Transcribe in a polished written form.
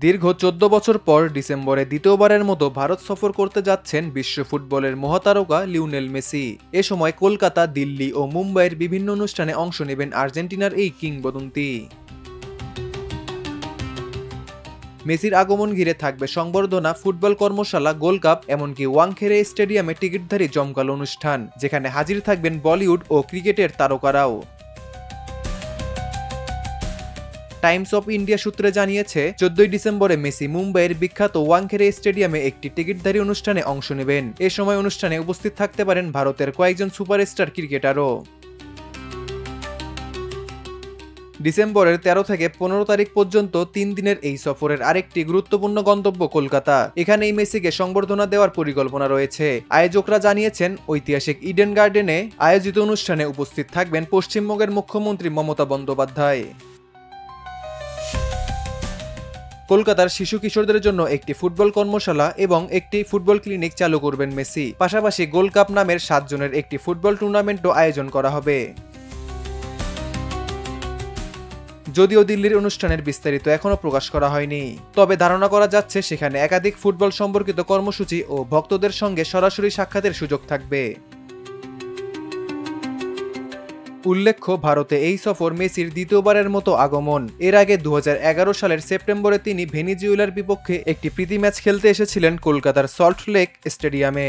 দীর্ঘ ১৪ বছর পর ডিসেম্বরে দ্বিতীয়বারের মতো ভারত সফর করতে যাচ্ছেন বিশ্ব ফুটবলের মহাতারকা লিওনেল মেসি। এ সময় কলকাতা, দিল্লি ও মুম্বাইয়ের বিভিন্ন অনুষ্ঠানে অংশ নেবেন আর্জেন্টিনার এই কিংবদন্তি। মেসির আগমন ঘিরে থাকবে সংবর্ধনা, ফুটবল কর্মশালা, গোল্ড কাপ, এমনকি ওয়াংখেড়ে স্টেডিয়ামে টিকিটধারী জমকালো অনুষ্ঠান, যেখানে হাজির থাকবেন বলিউড ও ক্রিকেটের তারকারাও। টাইমস অফ ইন্ডিয়া সূত্রে জানিয়েছে, 14 ডিসেম্বরে মেসি মুম্বাইয়ের বিখ্যাত ওয়াংখেড়ে স্টেডিয়ামে একটি টিকিটধারী অনুষ্ঠানে অংশ নেবেন। এ সময় অনুষ্ঠানে উপস্থিত থাকতে পারেন ভারতের কয়েকজন সুপারস্টার ক্রিকেটারও। ডিসেম্বরের 13 থেকে 15 তারিখ পর্যন্ত 3 দিনের এই সফরের আরেকটি গুরুত্বপূর্ণ গন্তব্য কলকাতা। এখানেই মেসিকে সংবর্ধনা দেওয়ার পরিকল্পনা রয়েছে। আয়োজকরা জানিয়েছেন, ঐতিহাসিক ইডেন গার্ডেনে আয়োজিত অনুষ্ঠানে উপস্থিত থাকবেন পশ্চিমবঙ্গের মুখ্যমন্ত্রী মমতা বন্দ্যোপাধ্যায়। কলকাতার শিশু কিশোরদের জন্য একটি ফুটবল কর্মশালা এবং একটি ফুটবল ক্লিনিক চালু করবেন মেসি। পাশাপাশি গোল্ড কাপ নামের 7 জনের একটি ফুটবল টুর্নামেন্টও আয়োজন করা হবে। যদিও দিল্লির অনুষ্ঠানের বিস্তারিত এখনও প্রকাশ করা হয়নি, তবে ধারণা করা যাচ্ছে সেখানে একাধিক ফুটবল সম্পর্কিত কর্মসূচি ও ভক্তদের সঙ্গে সরাসরি সাক্ষাতের সুযোগ থাকবে। উল্লেখ্য, ভারতে এই সফর মেসির দ্বিতীয়বারের মতো আগমন। এর আগে 2011 সালের সেপ্টেম্বরে তিনি ভেনিজুয়েলার বিপক্ষে একটি প্রীতি ম্যাচ খেলতে এসেছিলেন কলকাতার সল্টলেক স্টেডিয়ামে।